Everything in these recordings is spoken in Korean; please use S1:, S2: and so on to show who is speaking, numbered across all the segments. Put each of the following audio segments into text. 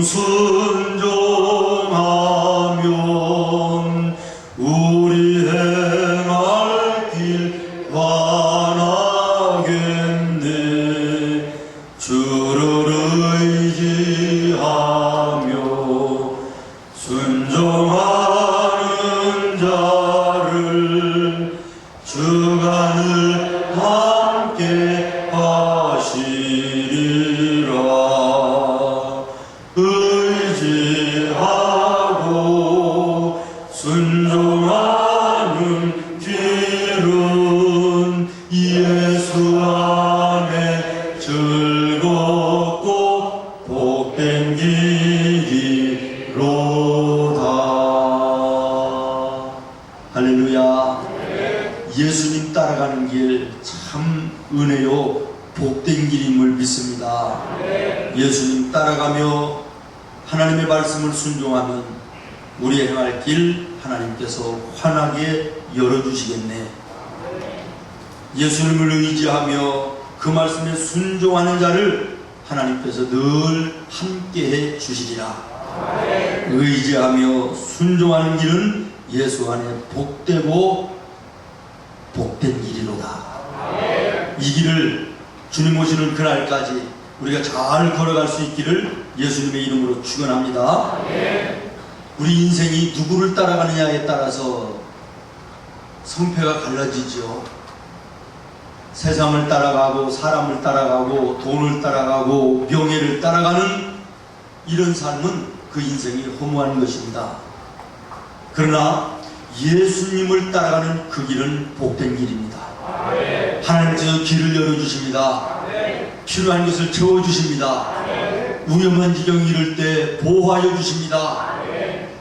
S1: 순종하면 우리 행할 길 환하겠네. 주를 의지하며 순종하는 자를 주가 늘 함께 하시리라. 의지하고 순종하는 길은 예수 안에 즐겁고 복된 길이로다. 할렐루야. 예수님 따라가는 길 참 은혜요 복된 길임을 믿습니다. 예수님 따라가며 하나님의 말씀을 순종하면 우리의 행할 길 하나님께서 환하게 열어주시겠네. 예수님을 의지하며 그 말씀에 순종하는 자를 하나님께서 늘 함께해 주시리라. 의지하며 순종하는 길은 예수 안에 복되고 복된 길이로다. 이 길을 주님 오시는 그날까지 우리가 잘 걸어갈 수 있기를 예수님의 이름으로 축원합니다. 우리 인생이 누구를 따라가느냐에 따라서 성패가 갈라지죠. 세상을 따라가고 사람을 따라가고 돈을 따라가고 명예를 따라가는 이런 삶은 그 인생이 허무한 것입니다. 그러나 예수님을 따라가는 그 길은 복된 길입니다. 하나님께서 길을 열어주십니다. 필요한 것을 채워주십니다. 위험한 지경에 이를 때 보호하여 주십니다.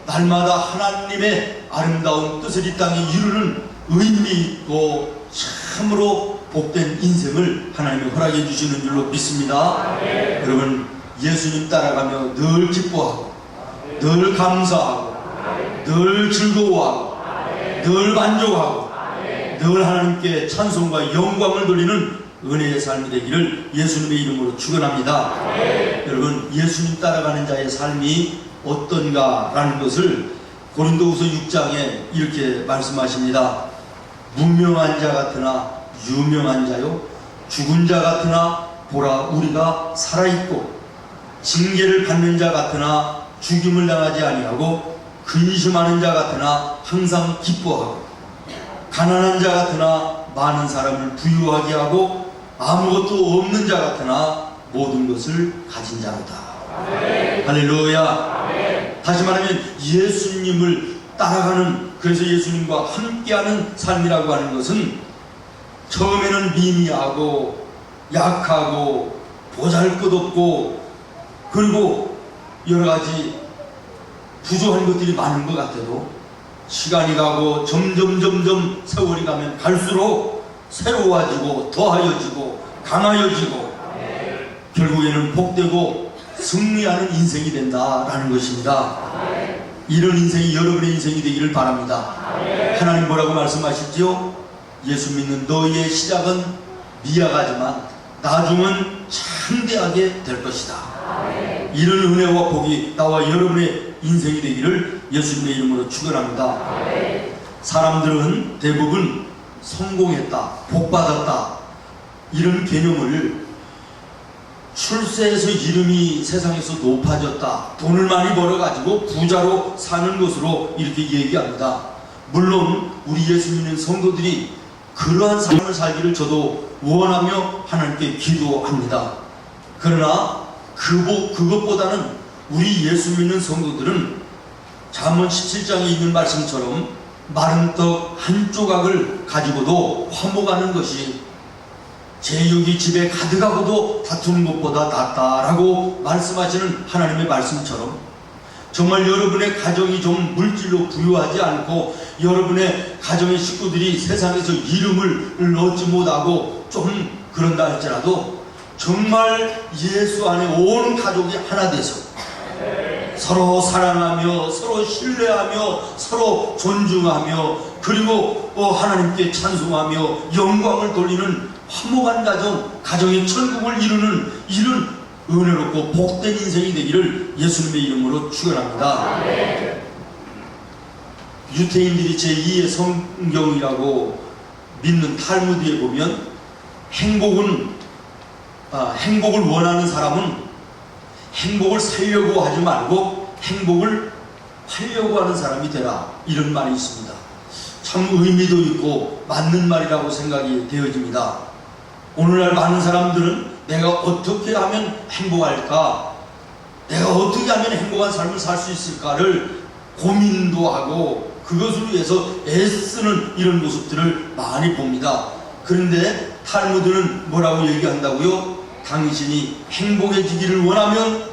S1: 날마다 하나님의 아름다운 뜻을 이 땅에 이루는 의미 있고 참으로 복된 인생을 하나님이 허락해 주시는 줄로 믿습니다. 여러분, 예수님 따라가며 늘 기뻐하고 늘 감사하고 늘 즐거워하고 늘 만족하고 늘 하나님께 찬송과 영광을 돌리는 은혜의 삶이 되기를 예수님의 이름으로 축원합니다. 여러분, 예수님 따라가는 자의 삶이 어떤가라는 것을 고린도후서 6장에 이렇게 말씀하십니다. 무명한 자 같으나 유명한 자요, 죽은 자 같으나 보라 우리가 살아있고, 징계를 받는 자 같으나 죽임을 당하지 아니하고, 근심하는 자 같으나 항상 기뻐하고, 가난한 자 같으나 많은 사람을 부유하게 하고, 아무것도 없는 자 같으나 모든 것을 가진 자로다. 할렐루야. 다시 말하면 예수님을 따라가는, 그래서 예수님과 함께하는 삶이라고 하는 것은 처음에는 미미하고 약하고 보잘것없고 그리고 여러가지 부족한 것들이 많은 것 같아도 시간이 가고 점점 세월이 가면 갈수록 새로워지고 더하여지고 강하여지고 결국에는 복되고 승리하는 인생이 된다라는 것입니다. 이런 인생이 여러분의 인생이 되기를 바랍니다. 하나님 뭐라고 말씀하시죠? 예수 믿는 너희의 시작은 미약하지만 나중은 참대하게 될 것이다. 이런 은혜와 복이 나와 여러분의 인생이 되기를 예수님의 이름으로 축원합니다. 사람들은 대부분 성공했다, 복받았다 이런 개념을 출세해서 이름이 세상에서 높아졌다, 돈을 많이 벌어가지고 부자로 사는 것으로 이렇게 얘기합니다. 물론 우리 예수 믿는 성도들이 그러한 삶을 살기를 저도 원하며 하나님께 기도합니다. 그러나 그것보다는 우리 예수 믿는 성도들은 잠언 17장에 있는 말씀처럼 마른 떡 한 조각을 가지고도 화목하는 것이 제육이 집에 가득하고도 다투는 것보다 낫다라고 말씀하시는 하나님의 말씀처럼 정말 여러분의 가정이 좀 물질로 부유하지 않고 여러분의 가정의 식구들이 세상에서 이름을 얻지 못하고 좀 그런다 할지라도 정말 예수 안에 온 가족이 하나 돼서 서로 사랑하며 서로 신뢰하며 서로 존중하며 그리고 하나님께 찬송하며 영광을 돌리는 화목한 가정, 가정의 천국을 이루는 이런 은혜롭고 복된 인생이 되기를 예수님의 이름으로 축원합니다. 유태인들이 제2의 성경이라고 믿는 탈무드에 보면 행복을 원하는 사람은 행복을 살려고 하지 말고 행복을 하려고 하는 사람이 되라, 이런 말이 있습니다. 참 의미도 있고 맞는 말이라고 생각이 되어집니다. 오늘날 많은 사람들은 내가 어떻게 하면 행복할까, 내가 어떻게 하면 행복한 삶을 살 수 있을까를 고민도 하고 그것을 위해서 애쓰는 이런 모습들을 많이 봅니다. 그런데 탈무드는 뭐라고 얘기한다고요? 당신이 행복해지기를 원하면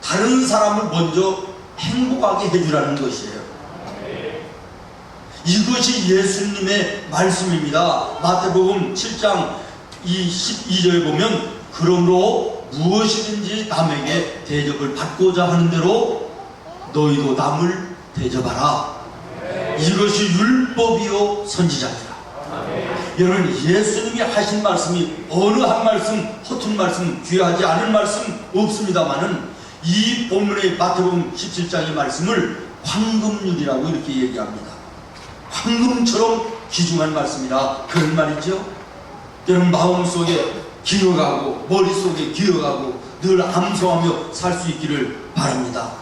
S1: 다른 사람을 먼저 행복하게 해주라는 것이에요. 이것이 예수님의 말씀입니다. 마태복음 7장 12절에 보면 그러므로 무엇이든지 남에게 대접을 받고자 하는 대로 너희도 남을 대접하라. 이것이 율법이요 선지자니라. 여러분, 예수님이 하신 말씀이 어느 한 말씀, 허튼 말씀, 귀하지 않은 말씀 없습니다만은 이 본문의 마태복음 17장의 말씀을 황금률이라고 이렇게 얘기합니다. 황금처럼 귀중한 말씀이라 그런 말이죠. 여러분, 마음속에 기억하고 머릿속에 기억하고 늘 암송하며 살 수 있기를 바랍니다.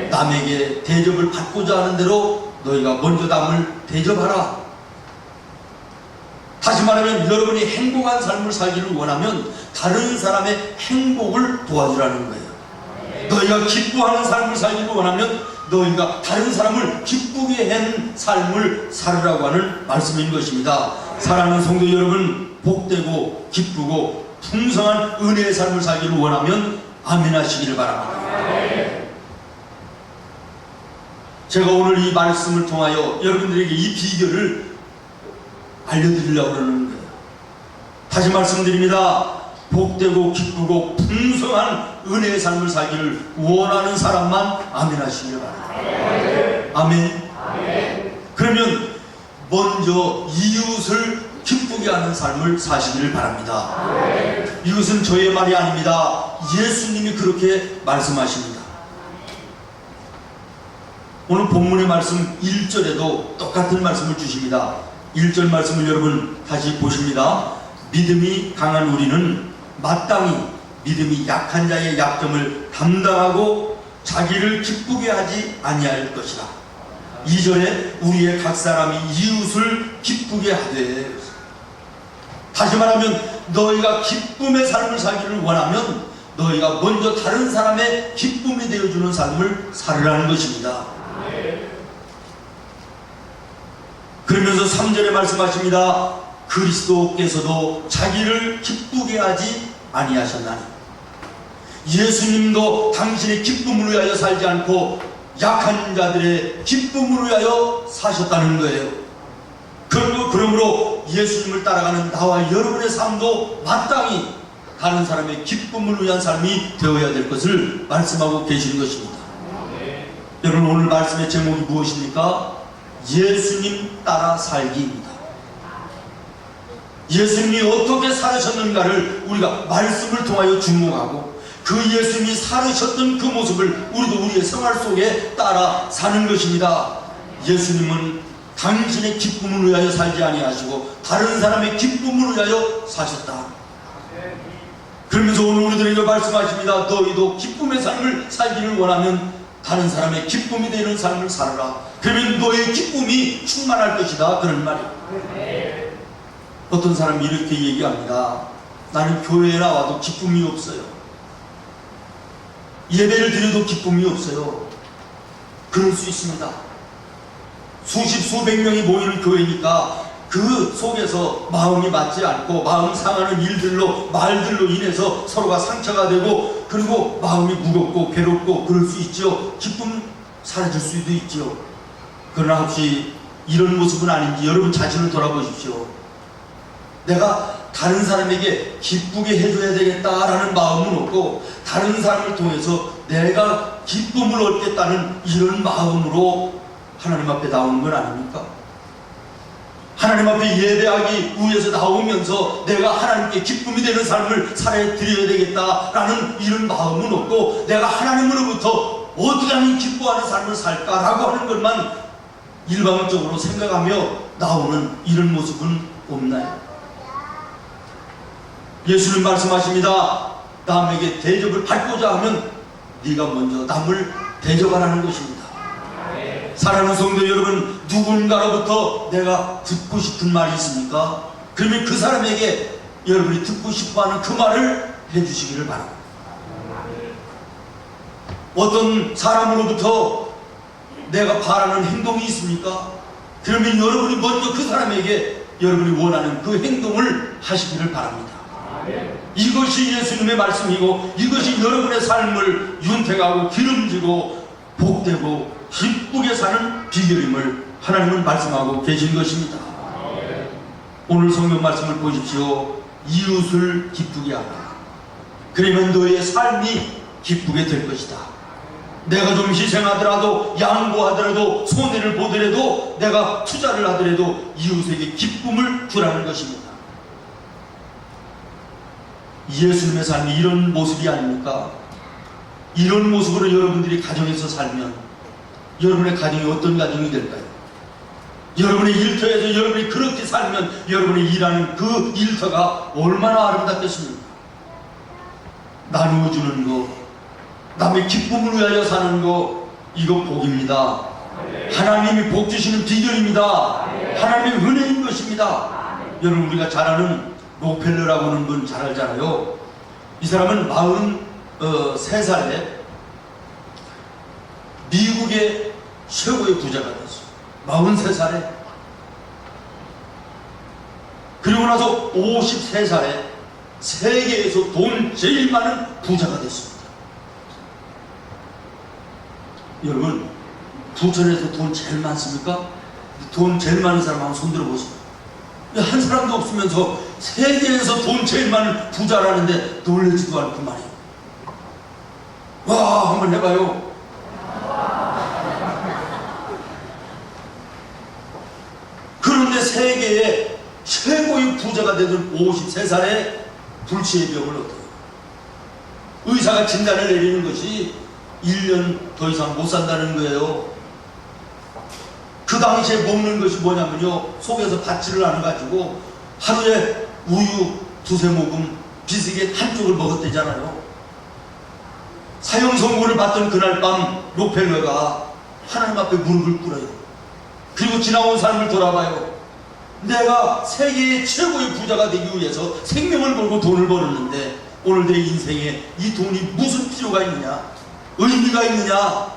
S1: 남에게 대접을 받고자 하는 대로 너희가 먼저 남을 대접하라. 다시 말하면 여러분이 행복한 삶을 살기를 원하면 다른 사람의 행복을 도와주라는 거예요. 너희가 기뻐하는 삶을 살기를 원하면 너희가 다른 사람을 기쁘게 하는 삶을 살으라고 하는 말씀인 것입니다. 사랑하는 성도 여러분, 복되고 기쁘고 풍성한 은혜의 삶을 살기를 원하면 아멘 하시기를 바랍니다. 제가 오늘 이 말씀을 통하여 여러분들에게 이 비결을 알려드리려고 하는 거예요. 다시 말씀드립니다. 복되고 기쁘고 풍성한 은혜의 삶을 살기를 원하는 사람만 아멘 하시기를 바랍니다. 아멘. 그러면 먼저 이웃을 기쁘게 하는 삶을 사시기를 바랍니다. 이것은 저의 말이 아닙니다. 예수님이 그렇게 말씀하십니다. 오늘 본문의 말씀 1절에도 똑같은 말씀을 주십니다. 1절 말씀을 여러분 다시 보십니다. 믿음이 강한 우리는 마땅히 믿음이 약한 자의 약점을 담당하고 자기를 기쁘게 하지 아니할 것이라. 2절에 우리의 각 사람이 이웃을 기쁘게 하되, 다시 말하면 너희가 기쁨의 삶을 살기를 원하면 너희가 먼저 다른 사람의 기쁨이 되어주는 삶을 살으라는 것입니다. 그러면서 3절에 말씀하십니다. 그리스도께서도 자기를 기쁘게 하지 아니하셨나니. 예수님도 당신의 기쁨을 위하여 살지 않고 약한 자들의 기쁨을 위하여 사셨다는 거예요. 그러므로 예수님을 따라가는 나와 여러분의 삶도 마땅히 다른 사람의 기쁨을 위한 삶이 되어야 될 것을 말씀하고 계시는 것입니다. 여러분, 오늘 말씀의 제목이 무엇입니까? 예수님 따라 살기입니다. 예수님이 어떻게 살으셨는가를 우리가 말씀을 통하여 주목하고 그 예수님이 살으셨던 그 모습을 우리도 우리의 생활 속에 따라 사는 것입니다. 예수님은 당신의 기쁨을 위하여 살지 아니하시고 다른 사람의 기쁨을 위하여 사셨다. 그러면서 오늘 우리들에게 말씀하십니다. 너희도 기쁨의 삶을 살기를 원하면 다른 사람의 기쁨이 되는 삶을 살아라. 그러면 너의 기쁨이 충만할 것이다. 그런 말이에요. 어떤 사람이 이렇게 얘기합니다. 나는 교회에 나와도 기쁨이 없어요. 예배를 드려도 기쁨이 없어요. 그럴 수 있습니다. 수십 수백 명이 모이는 교회니까 그 속에서 마음이 맞지 않고 마음 상하는 일들로 말들로 인해서 서로가 상처가 되고 그리고 마음이 무겁고 괴롭고 그럴 수 있죠. 기쁨 사라질 수도 있죠. 그러나 혹시 이런 모습은 아닌지 여러분 자신을 돌아보십시오. 내가 다른 사람에게 기쁘게 해줘야 되겠다라는 마음은 없고 다른 사람을 통해서 내가 기쁨을 얻겠다는 이런 마음으로 하나님 앞에 나오는 건 아닙니까? 하나님 앞에 예배하기 위해서 나오면서 내가 하나님께 기쁨이 되는 삶을 살아드려야 되겠다라는 이런 마음은 없고, 내가 하나님으로부터 어떻게 하면 기뻐하는 삶을 살까라고 하는 것만 일방적으로 생각하며 나오는 이런 모습은 없나요? 예수님 말씀하십니다. 남에게 대접을 받고자 하면 네가 먼저 남을 대접하라는 것입니다. 사랑하는 성도 여러분, 누군가로부터 내가 듣고 싶은 말이 있습니까? 그러면 그 사람에게 여러분이 듣고 싶어하는 그 말을 해주시기를 바랍니다. 어떤 사람으로부터 내가 바라는 행동이 있습니까? 그러면 여러분이 먼저 그 사람에게 여러분이 원하는 그 행동을 하시기를 바랍니다. 이것이 예수님의 말씀이고, 이것이 여러분의 삶을 윤택하고 기름지고 복되고 기쁘게 사는 비결임을 하나님은 말씀하고 계신 것입니다. 오늘 성경 말씀을 보십시오. 이웃을 기쁘게 하라. 그러면 너의 삶이 기쁘게 될 것이다. 내가 좀 희생하더라도, 양보하더라도, 손해를 보더라도, 내가 투자를 하더라도 이웃에게 기쁨을 주라는 것입니다. 예수님의 삶이 이런 모습이 아닙니까? 이런 모습으로 여러분들이 가정에서 살면 여러분의 가정이 어떤 가정이 될까요? 여러분의 일터에서 여러분이 그렇게 살면 여러분이 일하는 그 일터가 얼마나 아름답겠습니까? 나누어주는 거, 남의 기쁨을 위하여 사는 거, 이거 복입니다. 하나님이 복 주시는 비결입니다. 하나님의 은혜인 것입니다. 여러분, 우리가 잘 아는 록펠러라고 하는 분 잘 알잖아요. 이 사람은 43살에 미국의 최고의 부자가 됐어요. 43살에. 그리고 나서 53살에 세계에서 돈 제일 많은 부자가 됐습니다. 여러분, 부천에서 돈 제일 많습니까? 돈 제일 많은 사람 한번 손들어 보세요. 한 사람도 없으면서 세계에서 돈 제일 많은 부자라는데 놀라지도 않고 말이에요. 와, 한번 해봐요. 그런데 세계의 최고의 부자가 되던 53살에 불치의 병을 얻어요. 의사가 진단을 내리는 것이 1년 더 이상 못 산다는 거예요. 그 당시에 먹는 것이 뭐냐면요, 속에서 받지를 않아가지고 하루에 우유 2-3모금 비스킷 한쪽을 먹었대잖아요. 사형 선고를 받던 그날 밤 록펠러가 하나님 앞에 무릎을 꿇어요. 그리고 지나온 삶을 돌아봐요. 내가 세계의 최고의 부자가 되기 위해서 생명을 걸고 돈을 벌었는데 오늘 내 인생에 이 돈이 무슨 필요가 있느냐, 의미가 있느냐,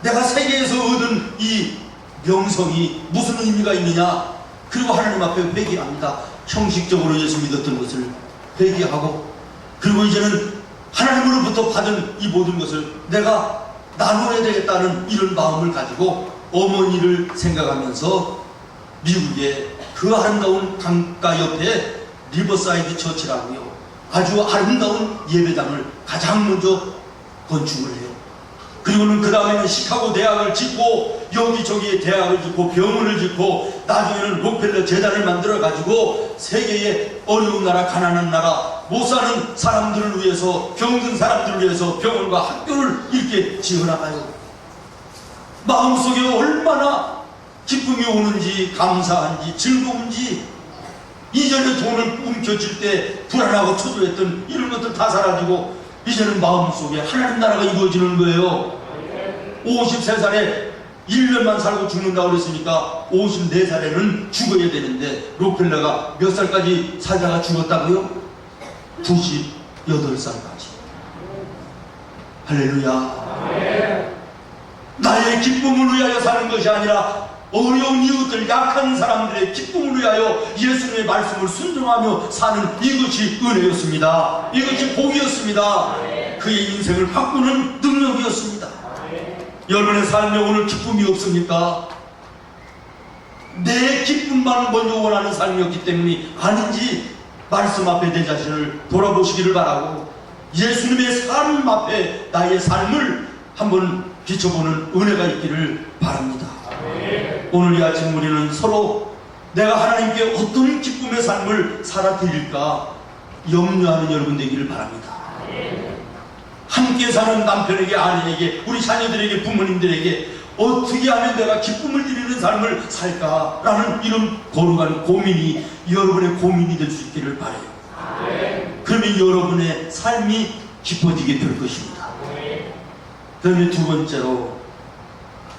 S1: 내가 세계에서 얻은 이 명성이 무슨 의미가 있느냐. 그리고 하나님 앞에 회개합니다. 형식적으로 예수 믿었던 것을 회개하고, 그리고 이제는 하나님으로부터 받은 이 모든 것을 내가 나눠야 되겠다는 이런 마음을 가지고 어머니를 생각하면서 미국의 그 아름다운 강가 옆에 리버사이드 처치라고요, 아주 아름다운 예배당을 가장 먼저 건축을 해요. 그리고는 그 다음에는 시카고 대학을 짓고 여기저기에 대학을 짓고 병원을 짓고 나중에는 록펠러 재단을 만들어 가지고 세계의 어려운 나라, 가난한 나라, 못 사는 사람들을 위해서, 병든 사람들을 위해서 병원과 학교를 이렇게 지어나가요. 마음속에 얼마나 기쁨이 오는지, 감사한지, 즐거운지, 이전에 돈을 움켜쥘 때 불안하고 초조했던 이런 것들 다 사라지고 이제는 마음속에 하나님 나라가 이루어지는 거예요. 53살에 1년만 살고 죽는다고 그랬으니까 54살에는 죽어야 되는데 록펠러가 몇 살까지 살다가 죽었다고요? 98살까지. 할렐루야. 나의 기쁨을 위하여 사는 것이 아니라 어려운 이웃들, 약한 사람들의 기쁨을 위하여 예수님의 말씀을 순종하며 사는 이것이 은혜였습니다. 이것이 복이었습니다. 그의 인생을 바꾸는 능력이었습니다. 여러분의 삶에 오늘 기쁨이 없습니까? 내 기쁨만 먼저 원하는 삶이었기 때문이 아닌지 말씀 앞에 내 자신을 돌아보시기를 바라고, 예수님의 삶 앞에 나의 삶을 한번 비춰보는 은혜가 있기를 바랍니다. 오늘 이 아침 우리는 서로 내가 하나님께 어떤 기쁨의 삶을 살아드릴까 염려하는 여러분 되기를 바랍니다. 함께 사는 남편에게, 아내에게, 우리 자녀들에게, 부모님들에게 어떻게 하면 내가 기쁨을 드리는 삶을 살까라는 이런 거룩한 고민이 여러분의 고민이 될 수 있기를 바라요. 그러면 여러분의 삶이 기뻐지게 될 것입니다. 그다음에 두 번째로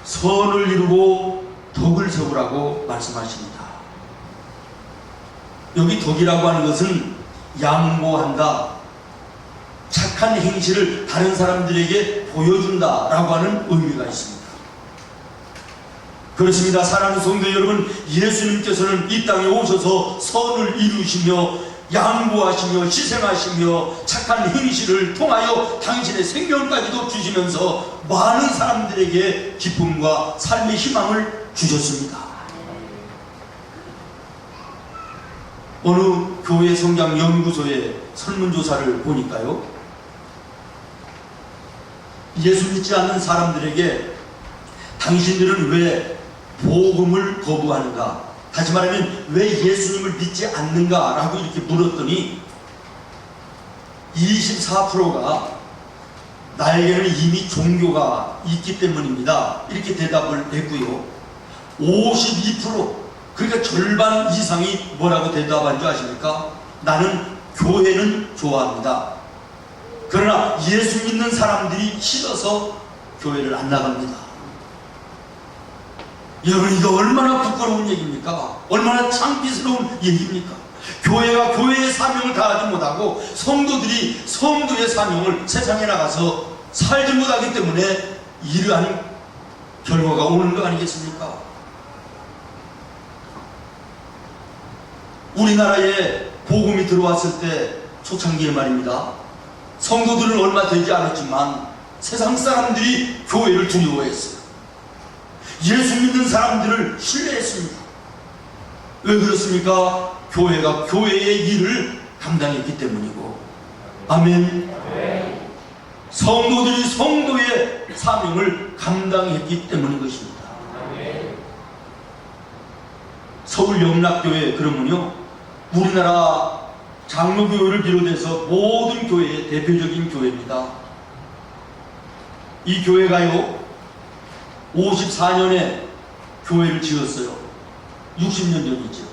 S1: 선을 이루고 덕을 세우라고 말씀하십니다. 여기 덕이라고 하는 것은 양보한다, 착한 행실을 다른 사람들에게 보여준다라고 하는 의미가 있습니다. 그렇습니다. 사랑하는 성도 여러분, 예수님께서는 이 땅에 오셔서 선을 이루시며 양보하시며 희생하시며 착한 행실을 통하여 당신의 생명까지도 주시면서 많은 사람들에게 기쁨과 삶의 희망을 주셨습니다. 어느 교회 성장 연구소의 설문조사를 보니까요, 예수 믿지 않는 사람들에게 당신들은 왜 복음을 거부하는가, 다시 말하면 왜 예수님을 믿지 않는가 라고 이렇게 물었더니 24%가 나에게는 이미 종교가 있기 때문입니다 이렇게 대답을 했고요, 52%, 그러니까 절반 이상이 뭐라고 대답한 줄 아십니까? 나는 교회는 좋아합니다. 그러나 예수 믿는 사람들이 싫어서 교회를 안 나갑니다. 여러분, 이거 얼마나 부끄러운 얘기입니까? 얼마나 창피스러운 얘기입니까? 교회가 교회의 사명을 다하지 못하고 성도들이 성도의 사명을 세상에 나가서 살지 못하기 때문에 이러한 결과가 오는 거 아니겠습니까? 우리나라에 복음이 들어왔을 때 초창기에 말입니다, 성도들은 얼마 되지 않았지만 세상 사람들이 교회를 두려워했어요. 예수 믿는 사람들을 신뢰했습니다. 왜 그렇습니까? 교회가 교회의 일을 감당했기 때문이고, 아멘. 성도들이 성도의 사명을 감당했기 때문인 것입니다. 서울 영락교회 그러면요, 우리나라 장로교회를 비롯해서 모든 교회의 대표적인 교회입니다. 이 교회가요 54년에 교회를 지었어요. 60년 전이죠.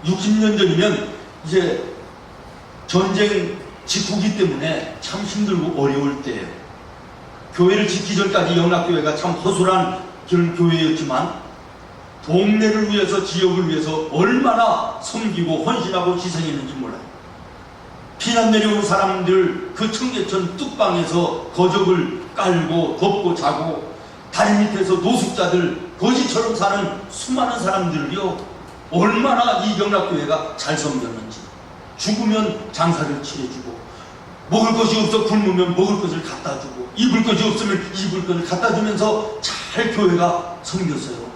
S1: 60년 전이면 이제 전쟁 직후기 때문에 참 힘들고 어려울 때예요. 교회를 짓기 전까지 영락교회가 참 허술한 그런 교회였지만 동네를 위해서, 지역을 위해서 얼마나 섬기고 헌신하고 희생했는지 몰라요. 피난 내려온 사람들 그 청계천 뚝방에서 거적을 깔고 덮고 자고 다리 밑에서 노숙자들, 거지처럼 사는 수많은 사람들을요 얼마나 이 영락교회가 잘 섬겼는지. 죽으면 장사를 치러주고, 먹을 것이 없어 굶으면 먹을 것을 갖다 주고, 입을 것이 없으면 입을 것을 갖다 주면서 잘 교회가 섬겼어요.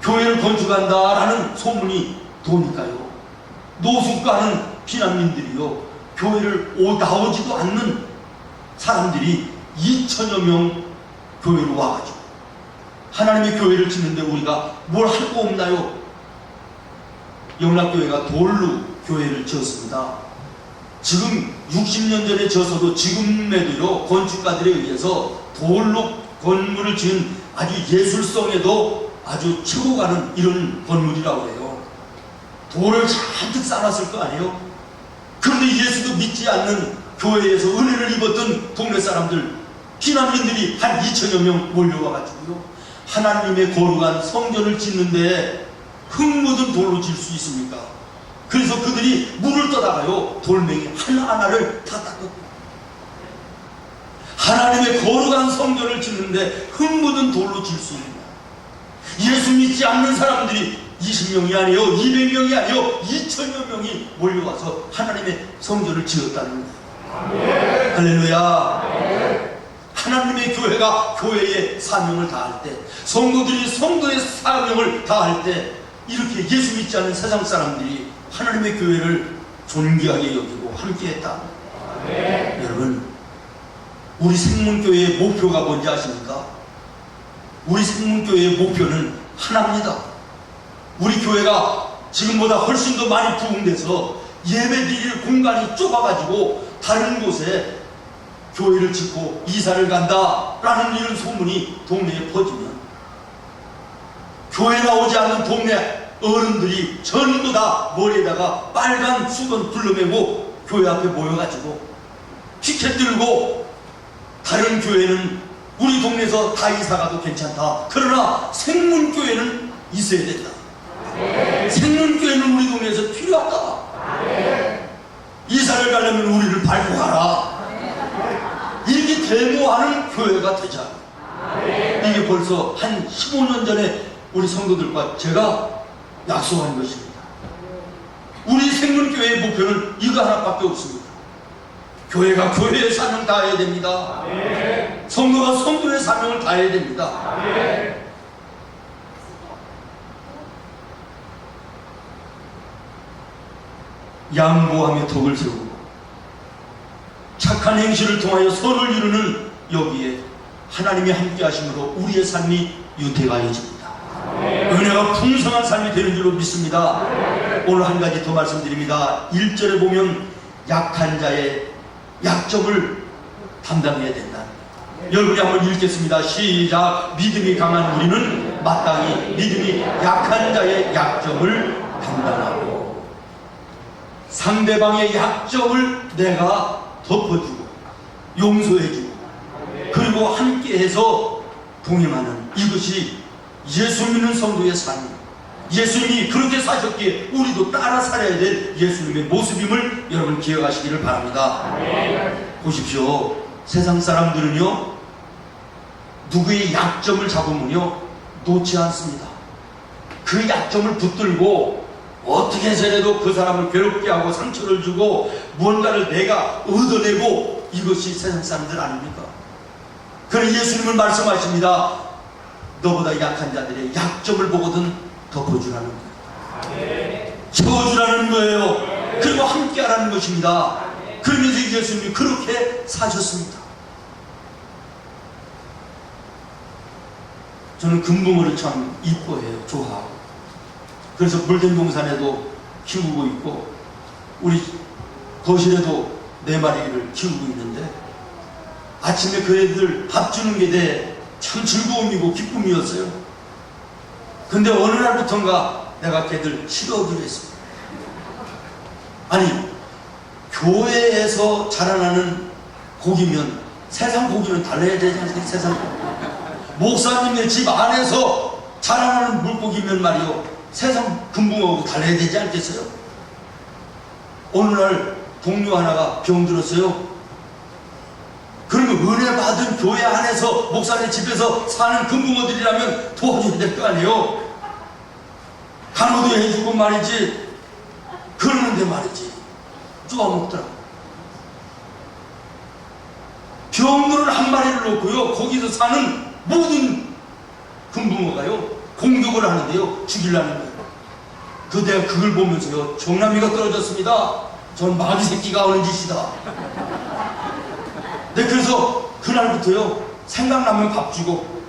S1: 교회를 건축한다라는 소문이 도니까요, 노숙가는 피난민들이요 교회를 나오지도 않는 사람들이 2천여 명 교회로 와가지고 하나님의 교회를 짓는데 우리가 뭘 할 거 없나요? 영락교회가 돌로 교회를 지었습니다. 지금 60년 전에 지어서도 지금에도요 건축가들에 의해서 돌로 건물을 지은 아주 예술성에도 아주 최고 가는 이런 건물이라고 해요. 돌을 잔뜩 쌓았을 거 아니에요? 그런데 예수도 믿지 않는 교회에서 은혜를 입었던 동네 사람들, 피난민들이 한 2천여 명 몰려와가지고요 하나님의 거룩한 성전을 짓는데 흙 묻은 돌로 질 수 있습니까? 그래서 그들이 물을 떠다가요 돌멩이 하나하나를 다 닦고, 하나님의 거룩한 성전을 짓는데 흙 묻은 돌로 질 수 있느냐? 예수 믿지 않는 사람들이 20명이 아니요 200명이 아니요 2천여 명이 몰려와서 하나님의 성전을 지었다는 거예요. 할렐루야. 하나님의 교회가 교회의 사명을 다할 때, 성도들이 성도의 사명을 다할 때, 이렇게 예수 믿지 않는 세상 사람들이 하나님의 교회를 존귀하게 여기고 함께했다. 여러분, 우리 생문교회의 목표가 뭔지 아십니까? 우리 생문교회의 목표는 하나입니다. 우리 교회가 지금보다 훨씬 더 많이 부흥돼서 예배 드릴 공간이 좁아가지고 다른 곳에 교회를 짓고 이사를 간다라는 이런 소문이 동네에 퍼지면 교회 나오지 않는 동네 어른들이 전부 다 머리에다가 빨간 수건 둘러매고 교회 앞에 모여가지고 피켓 들고 다른 교회는 우리 동네에서 다 이사가도 괜찮다. 그러나 생문교회는 있어야 된다. 생문교회는 우리 동네에서 필요하다. 이사를 가려면 우리를 밟고 가라. 이렇게 데모하는 교회가 되자. 이게 벌써 한 15년 전에 우리 성도들과 제가 약속한 것입니다. 우리 생문교회의 목표는 이거 하나밖에 없습니다. 교회가 교회의 사명 다해야 됩니다. 성도가 성도의 사명을 다해야 됩니다. 양보하며 덕을 세우고 착한 행실을 통하여 선을 이루는 여기에 하나님이 함께 하심으로 우리의 삶이 윤택하여집니다. 은혜가 풍성한 삶이 되는 줄로 믿습니다. 오늘 한 가지 더 말씀드립니다. 1절에 보면 약한 자의 약점을 담당해야 된다. 여러분이 한번 읽겠습니다. 시작. 믿음이 강한 우리는 마땅히 믿음이 약한 자의 약점을 담당하고, 상대방의 약점을 내가 덮어주고 용서해주고 그리고 함께해서 동행하는, 이것이 예수 믿는 성도의 삶입니다. 예수님이 그렇게 사셨기에 우리도 따라 살아야 될 예수님의 모습임을 여러분 기억하시기를 바랍니다. 보십시오. 세상 사람들은요, 누구의 약점을 잡으면요 놓지 않습니다. 그 약점을 붙들고 어떻게 해서라도 그 사람을 괴롭게 하고 상처를 주고 무언가를 내가 얻어내고, 이것이 세상 사람들 아닙니까? 그래서 예수님은 말씀하십니다. 너보다 약한 자들의 약점을 보거든 덮어주라는 거예요. 채워주라는 거예요. 그리고 함께 하라는 것입니다. 그러면서 예수님이 그렇게 사셨습니다. 저는 금붕어를 참 이뻐해요. 좋아하고. 그래서 물된동산에도 키우고 있고 우리 거실에도 4마리를 키우고 있는데, 아침에 그 애들 밥 주는 게 참 즐거움이고 기쁨이었어요. 근데 어느 날부턴가 내가 걔들 치료하기로 했습니다. 아니, 교회에서 자라나는 고기면 세상 고기는 달라야 되지 않습니까? 세상 목사님의 집 안에서 자라나는 물고기면 말이요, 세상 금붕어하고 달라야 되지 않겠어요? 어느 날 동료 하나가 병들었어요. 그러면 은혜 받은 교회 안에서 목사님 집에서 사는 금붕어들이라면 도와줘야 될 거 아니에요? 간호도 해주고 말이지. 그러는데 말이지 쪼아먹더라고. 병들은 한 마리를 놓고요, 거기서 사는 모든 금붕어가요 공격을 하는데요, 죽이려는 거예요. 내가 그걸 보면서요 정남이가 떨어졌습니다. 전 마귀 새끼가 하는 짓이다. 네, 그래서 그날부터요 생각나면 밥 주고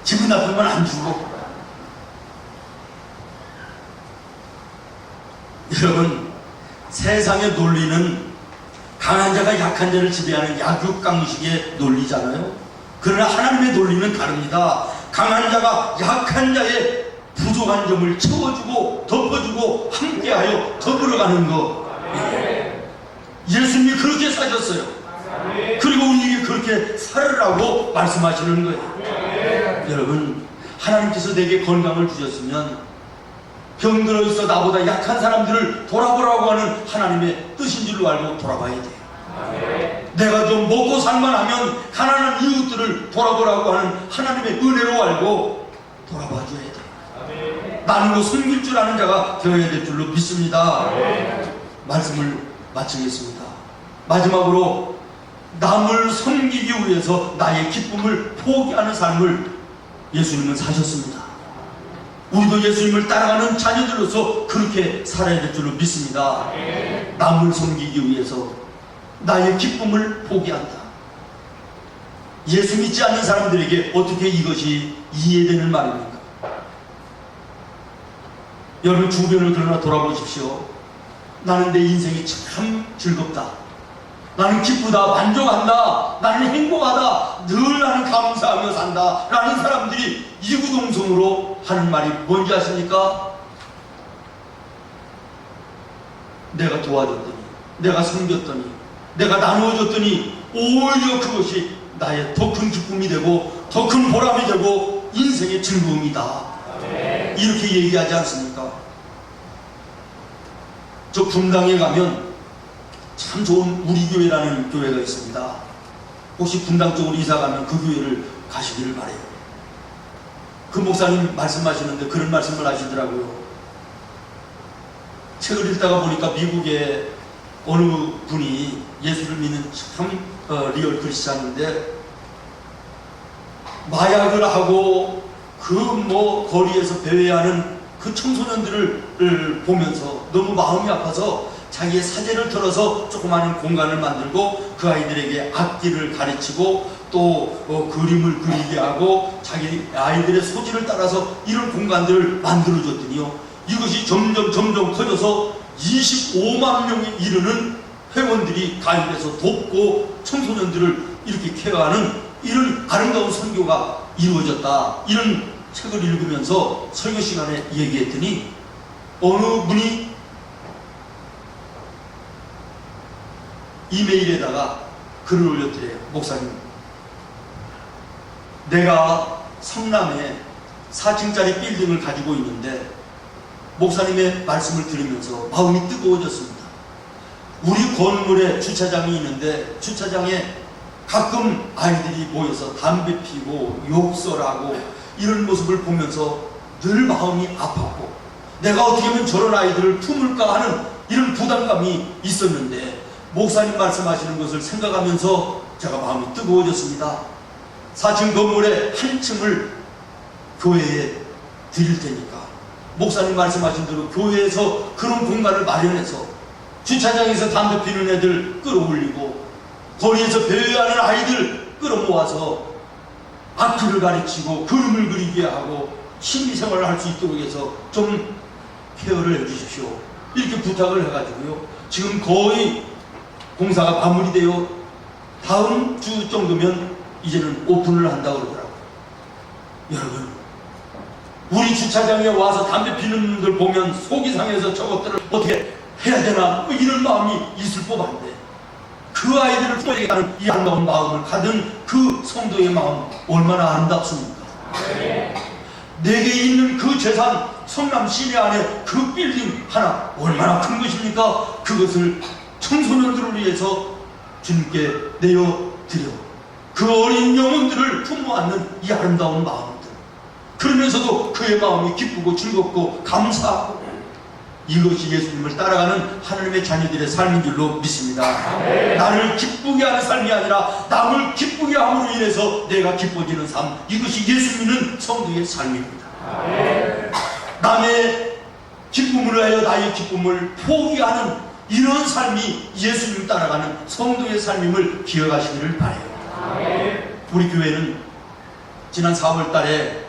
S1: 기분 나쁘면 안 주고. 여러분, 세상의 논리는 강한 자가 약한 자를 지배하는 약육강식의 논리잖아요. 그러나 하나님의 논리는 다릅니다. 강한 자가 약한 자의 부족한 점을 채워주고 덮어주고 함께하여 더불어가는 것. 예수님이 그렇게 사셨어요. 그리고 우리에게 그렇게 살으라고 말씀하시는 거예요. 여러분, 하나님께서 내게 건강을 주셨으면 병들어 있어 나보다 약한 사람들을 돌아보라고 하는 하나님의 뜻인 줄로 알고 돌아봐야 돼요. 내가 좀 먹고 살만하면 가난한 이웃들을 돌아보라고 하는 하나님의 은혜로 알고 돌아봐 줘야 돼요. 나누고 섬길 줄 아는 자가 되어야 될 줄로 믿습니다. 말씀을 마치겠습니다. 마지막으로, 남을 섬기기 위해서 나의 기쁨을 포기하는 삶을 예수님은 사셨습니다. 우리도 예수님을 따라가는 자녀들로서 그렇게 살아야 될 줄로 믿습니다. 남을 섬기기 위해서 나의 기쁨을 포기한다. 예수 믿지 않는 사람들에게 어떻게 이것이 이해되는 말입니까? 여러분 주변을 그러나 돌아보십시오. 나는 내 인생이 참 즐겁다, 나는 기쁘다, 만족한다, 나는 행복하다, 늘 나는 감사하며 산다 라는 사람들이 이구동성으로 하는 말이 뭔지 아십니까? 내가 도와줬더니, 내가 섬겼더니, 내가 나누어줬더니 오히려 그것이 나의 더 큰 기쁨이 되고 더 큰 보람이 되고 인생의 즐거움이다. 이렇게 얘기하지 않습니까? 저 분당에 가면 참 좋은 우리 교회라는 교회가 있습니다. 혹시 분당 쪽으로 이사 가면 그 교회를 가시기를 바래요. 그 목사님 말씀하시는데 그런 말씀을 하시더라고요. 책을 읽다가 보니까 미국의 어느 분이 예수를 믿는 참 리얼 크리스찬인데 마약을 하고 그 거리에서 배회하는 그 청소년들을 보면서 너무 마음이 아파서 자기의 사제를 털어서 조그마한 공간을 만들고 그 아이들에게 악기를 가르치고 또 그림을 그리게 하고 자기 아이들의 소질을 따라서 이런 공간들을 만들어줬더니요, 이것이 점점 커져서 25만 명에 이르는 회원들이 가입해서 돕고 청소년들을 이렇게 케어하는 이런 아름다운 선교가 이루어졌다. 이런 책을 읽으면서 설교 시간에 얘기했더니 어느 분이 이메일에다가 글을 올렸더래요. 목사님, 내가 성남에 4층짜리 빌딩을 가지고 있는데 목사님의 말씀을 들으면서 마음이 뜨거워졌습니다. 우리 건물에 주차장이 있는데 주차장에 가끔 아이들이 모여서 담배 피고 욕설하고 이런 모습을 보면서 늘 마음이 아팠고 내가 어떻게 하면 저런 아이들을 품을까 하는 이런 부담감이 있었는데 목사님 말씀하시는 것을 생각하면서 제가 마음이 뜨거워졌습니다. 4층 건물의 한 층을 교회에 드릴 테니까 목사님 말씀하신 대로 교회에서 그런 공간을 마련해서 주차장에서 담배 피는 애들 끌어올리고 거리에서 배회하는 아이들 끌어모아서 악기를 가르치고 그림을 그리게 하고 심리생활을 할 수 있도록 해서 좀 케어를 해주십시오. 이렇게 부탁을 해가지고요, 지금 거의 공사가 마무리되어 다음 주 정도면 이제는 오픈을 한다고 그러더라고요. 여러분, 우리 주차장에 와서 담배 피는 분들 보면 속이 상해서 저것들을 어떻게 해야 되나 이런 마음이 있을 법한데 그 아이들을 품어야겠다는 이 아름다운 마음을 가진 그 성도의 마음 얼마나 아름답습니까? 내게 있는 그 재산, 성남 시내 안에 그 빌딩 하나 얼마나 큰 것입니까? 그것을 청소년들을 위해서 주님께 내어드려 그 어린 영혼들을 품어안는 이 아름다운 마음들, 그러면서도 그의 마음이 기쁘고 즐겁고 감사하고, 이것이 예수님을 따라가는 하나님의 자녀들의 삶인 줄로 믿습니다. 나를 기쁘게 하는 삶이 아니라 남을 기쁘게 함으로 인해서 내가 기뻐지는 삶, 이것이 예수 믿는 성도의 삶입니다. 남의 기쁨을 위하여 나의 기쁨을 포기하는 이런 삶이 예수님을 따라가는 성도의 삶임을 기억하시기를 바라요. 우리 교회는 지난 4월 달에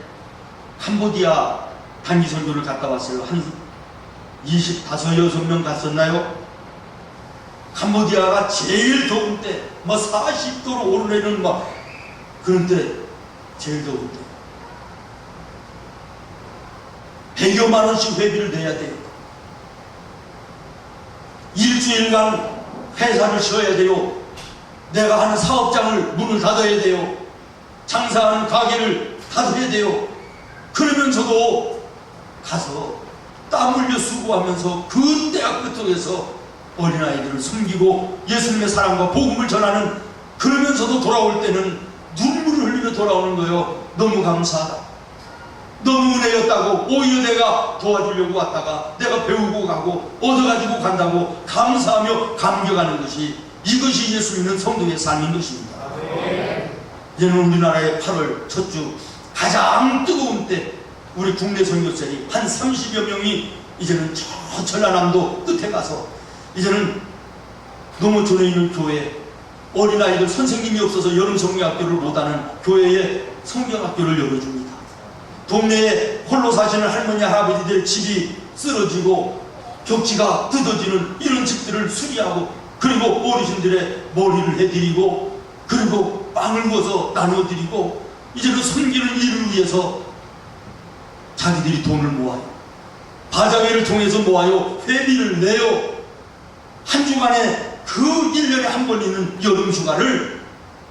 S1: 캄보디아 단기 선교를 갔다 왔어요. 한 25, 6명 갔었나요? 캄보디아가 제일 더운 때, 40도로 오르내리는 그런 때, 제일 더운 때 100여만 원씩 회비를 내야 돼요. 일주일간 회사를 쉬어야 돼요. 내가 하는 사업장을 문을 닫아야 돼요. 장사하는 가게를 닫아야 돼요. 그러면서도 가서 땀 흘려 수고하면서 그 대학 끝쪽에서 어린아이들을 섬기고 예수님의 사랑과 복음을 전하는, 그러면서도 돌아올 때는 눈물을 흘리며 돌아오는 거예요. 너무 감사하다, 너무 은혜였다고, 오히려 내가 도와주려고 왔다가 내가 배우고 가고 얻어가지고 간다고 감사하며 감격하는 것이, 이것이 예수 믿는 성도의 삶인 것입니다. 이제는 우리나라의 8월 첫 주 가장 뜨거운 때 우리 국내 선교사들이 한 30여 명이 이제는 저 전라남도 끝에 가서 이제는 농어촌에 있는 교회 어린아이들 선생님이 없어서 여름 성경학교를 못하는 교회에 성경학교를 열어줍니다. 동네에 홀로 사시는 할머니 할아버지들 집이 쓰러지고 격지가 뜯어지는 이런 집들을 수리하고, 그리고 어르신들의 머리를 해드리고, 그리고 빵을 구워서 나눠드리고, 이제 그 섬기는 일을 위해서 자기들이 돈을 모아요. 바자회를 통해서 모아요. 회비를 내요. 한 주간에 그 1년에 한 번 있는 여름 휴가를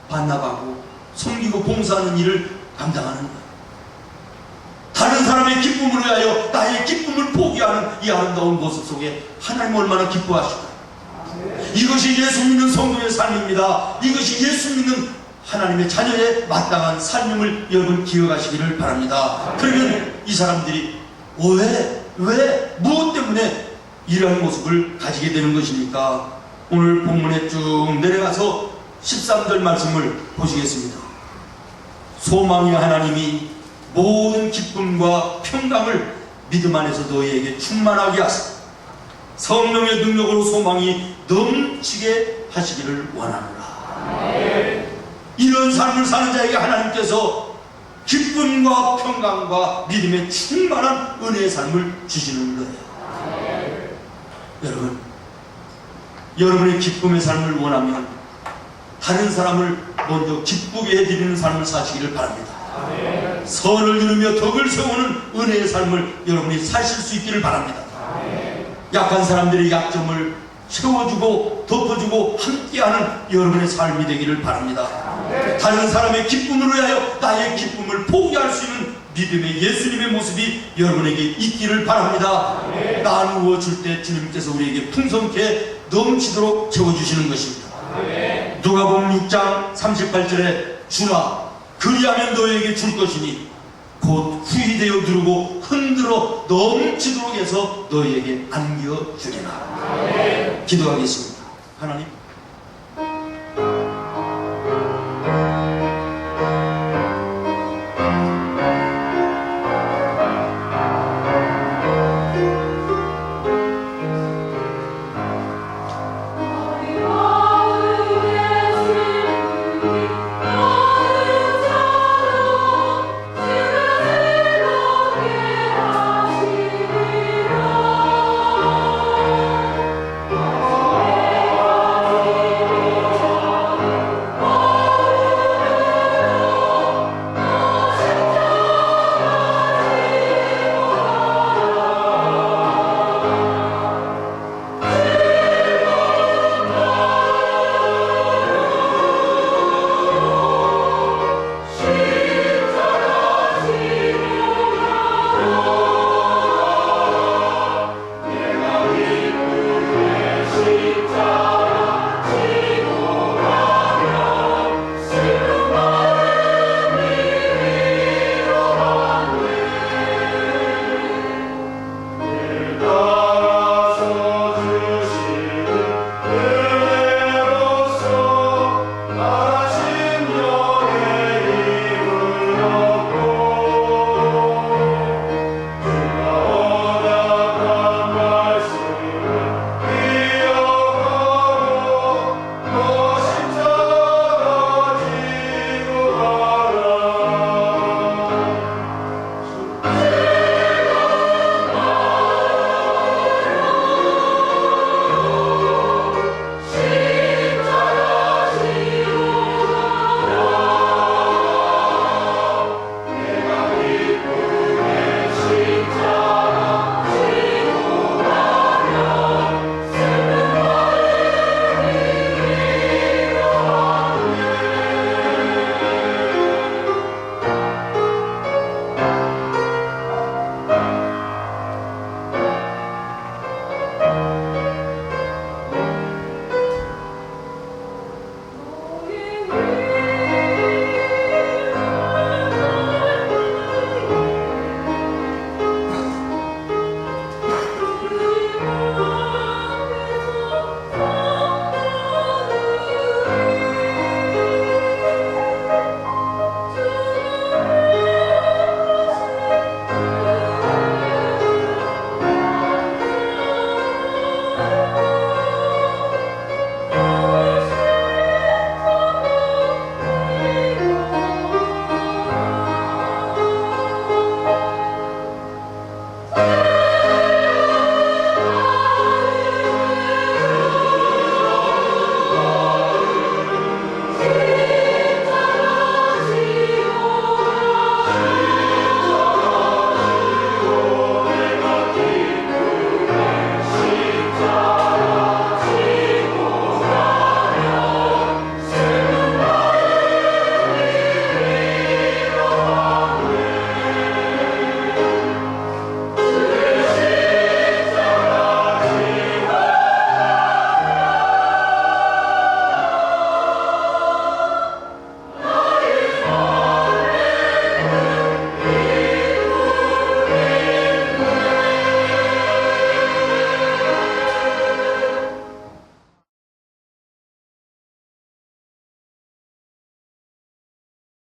S1: 반납하고 섬기고 봉사하는 일을 감당하는 거예요. 다른 사람의 기쁨을 위하여 나의 기쁨을 포기하는 이 아름다운 모습 속에 하나님 얼마나 기뻐하실까요? 이것이 예수 믿는 성도의 삶입니다. 이것이 예수 믿는 하나님의 자녀의 마땅한 삶임을 여러분 기억하시기를 바랍니다. 그러면 이 사람들이 왜 무엇 때문에 이러한 모습을 가지게 되는 것입니까? 오늘 본문에 쭉 내려가서 13절 말씀을 보시겠습니다. 소망의 하나님이 모든 기쁨과 평강을 믿음 안에서 너희에게 충만하게 하사 성령의 능력으로 소망이 넘치게 하시기를 원하노라. 이런 삶을 사는 자에게 하나님께서 기쁨과 평강과 믿음의 충만한 은혜의 삶을 주시는 거예요. 여러분, 여러분의 기쁨의 삶을 원하면 다른 사람을 먼저 기쁘게 해드리는 삶을 사시기를 바랍니다. 선을 이루며 덕을 세우는 은혜의 삶을 여러분이 사실 수 있기를 바랍니다. 약한 사람들의 약점을 채워주고 덮어주고 함께하는 여러분의 삶이 되기를 바랍니다. 다른 사람의 기쁨을 위하여 나의 기쁨을 포기할 수 있는 믿음의 예수님의 모습이 여러분에게 있기를 바랍니다. 나누어 줄 때 주님께서 우리에게 풍성케 넘치도록 채워주시는 것입니다. 누가복음 6장 38절에 주라 그리하면 너에게 줄 것이니 곧 후히되어 누르고 흔들어 넘치도록 해서 너희에게 안겨주리라. 기도하겠습니다. 하나님,